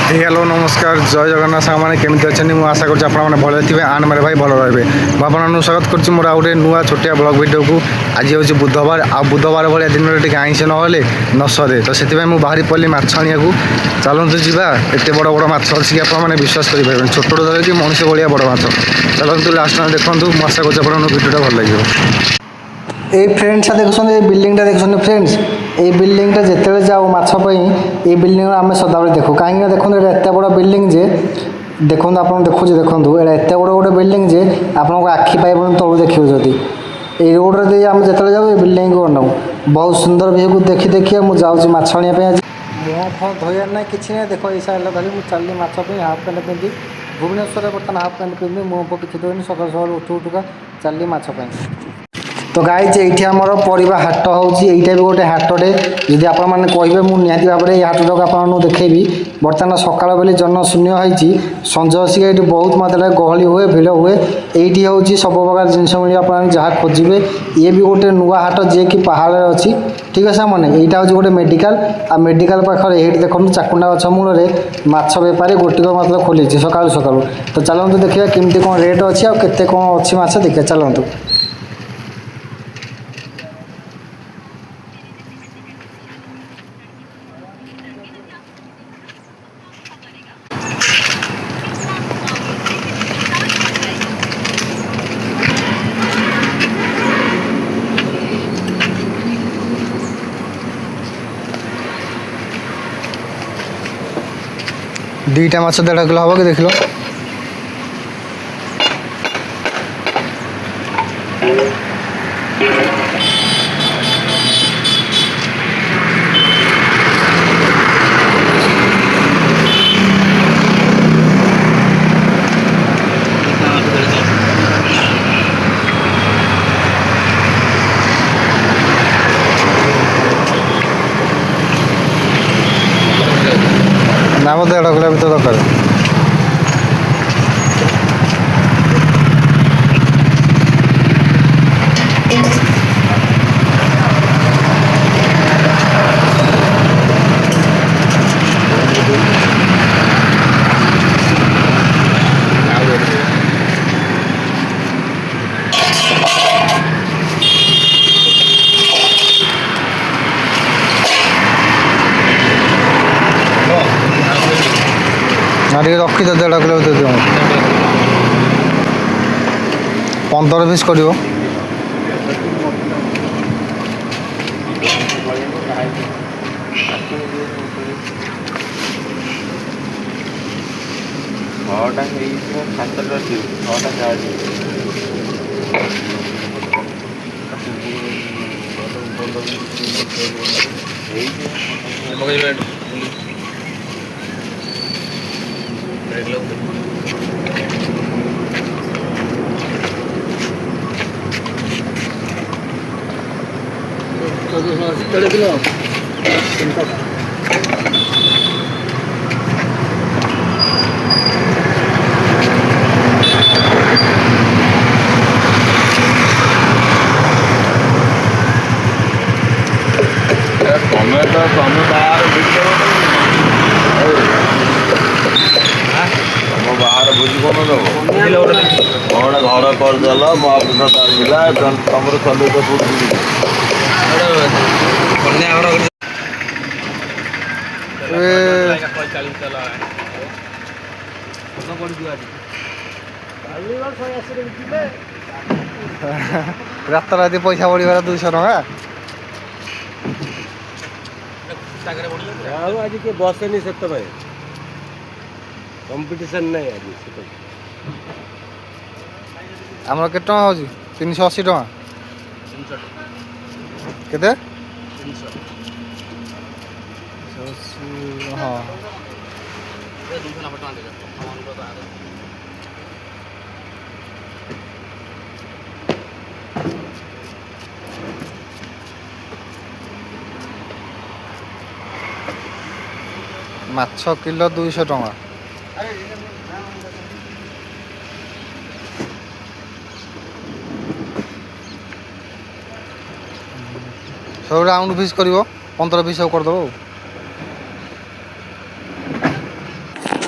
Hello नमस्कार जय जगन्नाथ सामने केमी अच्छा मुझे आशा कर भले थे आने मेरे भाई भल रही मुझे स्वागत कर मोर गोटे नुआ छोटिया ब्लग भिडियो को आज हूँ बुधवार आ बुधवार भाया दिन में आईष नहले न सरे तो से मुझे बाहरी पड़ी माछ आने को चलतु जा एत बड़ बड़ माछ अच्छी आपने विश्वास करें छोट धर कि मनुष्य भाया बड़ माछ चलतु लास्ट में देखूँ मुझे आशा कर भिडियोटा भल लगे এই ফ্রেন্ডসটা দেখুন এই বিল্ডিংটা দেখুন ফ্রেন্ডস এই বিল্ডিংটা যেতবে যাও মাছ পাই এই বিল্ডিং আমি সদাবেলে দেখু কাহিঁকি দেখুন এটা এত বড় বিল্ডিং যে দেখুন আপনার দেখুছি দেখুন এটা এত বড় গোটে বিল্ডিং যে আপনার আখি পাইবনি তলু দেখবে যদি এই রোডরে দিয়ে আমি যেতবে যাও এই বিল্ডিং কু অনাও বহুত সুন্দর ভিউকে দেখি দেখি মু যাচ্ছি মাছ আনিয়া আজ মুহ ফ ধোয়ার না কিছু না দেখ এই সাইডটা ধরি মু চালি মাছ পাই হাফ প্যান্ট পিঁধি ভুবনেশ্বরে বর্তমান হাফ প্যান্ট পিঁধি মুহ ফ কিছু ধোনি সকাল সকাল উঠু উঠুকা চালি মাছ পাই तो गाइज ये आमर परिवा हाट होटा भी गोटे हाटे जदि आपण मैंने कहे मुझे निहाती भाव में हाट आपको देखेबी बर्तमान सकाल बेले जनशून्य होती संज आसिक ये बहुत मात्रा गहली हुए भिड़ हुए ये हूँ सब प्रकार जिनस मिले आप जहाँ खोजे ये भी गोटे नुआ हाट जी कि पहाड़ अच्छी ठीक है मैंने यहाँ हूँ गोटे मेडिकल आ मेडिकल पाखे ये देखो चाकुंडा गछ मूल माछ बेपारी गोटिक मतलब खोली सकाल सकाल तो चलतु देखिए केमती कौन रेट अच्छी आ केते कौन अच्छी माछ देखिए चलतु दुईटा माछ 1.5 किलो हम कि देख लो ना मत 1.5 किलो भर दरकार रखी तो 1.5 किलो दे दियो 15 पिस कर बाहर बुझ कौन दब कौन घर करदेल महाप्रसाद आसला तुम चल रात राति पैसा बढ़िबार 200 टका आज के बसेनी से कंपटीशन नहीं आज आमर के टका हो 380 टका केते हाँ माछ किलो 200 टका सब राउंड फिश कर 15 पिस सब करदेव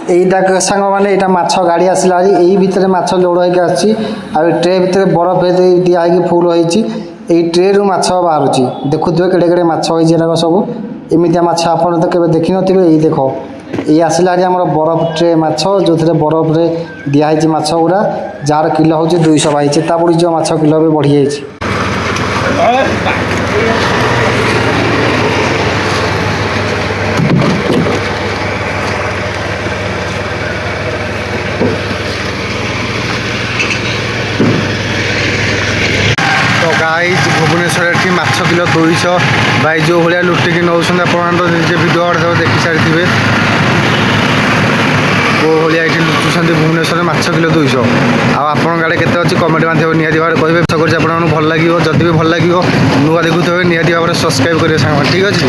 এইଟା ସାଙ୍ଗମାନେ ଏଇଟା ମାଛ ଗାଡ଼ି ଆସିଲା ଆଜି ଏଇ ଭିତରେ ମାଛ ଲୋଡ଼ ହେଇକି ଆସିଛି ଆଉ ଏ ଟ୍ରେ ଭିତରେ ବରଫ ଦିଆ ହେଇକି ଫୁଲ୍ ହେଇଛି ଏଇ ଟ୍ରେରୁ ମାଛ ବାହାରୁଛି ଦେଖୁଥିବେ କେଡ଼େ କେଡ଼େ ମାଛ ହେଇଛି ଏରାକ ସବୁ ଏମିତିଆ ମାଛ ଆପଣ ତ କେବେ ଦେଖିନଥିବେ ଏଇ ଦେଖ ଏଇ ଆସିଲା ଆଜି ଆମର ବରଫ ଟ୍ରେ ମାଛ ଯେଉଁଥିରେ ବରଫରେ ଦିଆହେଇଛି ମାଛ ଗୁଡ଼ା ଯାହାର କିଲୋ ହେଉଛି 200 ବାହାରିଛି ତା ବୁଡ଼ିଯିବ ମାଛ କିଲୋ ବି ବଢ଼ିଯାଇଛି। ତ ଗାଇଜ୍ ଭୁବନେଶ୍ୱର ଏଠି ମାଛ କିଲୋ 200 ଭାଇ ଯେଉଁ ଭଳିଆ ଲୁଟିକି ନେଉଛନ୍ତି ଆପଣମାନେ ତ ନିଜେ ଭିଡ଼ିଓ ସବୁ ଦେଖି ସାରିଥିବେ କେଉଁ ଭଳିଆ ଏଠି ଲୁଚୁଛନ୍ତି ଭୁବନେଶ୍ୱରରେ ମାଛ କିଲୋ 200 ଆଉ ଆପଣଙ୍କ ଆଡ଼େ କେତେ ଅଛି କମେଣ୍ଟ ମାଧ୍ୟମରେ ନିହାତି ଭାବରେ କହିବେ ଆଶା କରୁଛି ଆପଣମାନଙ୍କୁ ଭଲ ଲାଗିବ ଯଦି ବି ଭଲ ଲାଗିବ ନୂଆ ଦେଖୁଥିବେ ନିହାତି ଭାବରେ ସବସ୍କ୍ରାଇବ୍ କରିବେ ସାଙ୍ଗମାନେ ଠିକ୍ ଅଛି।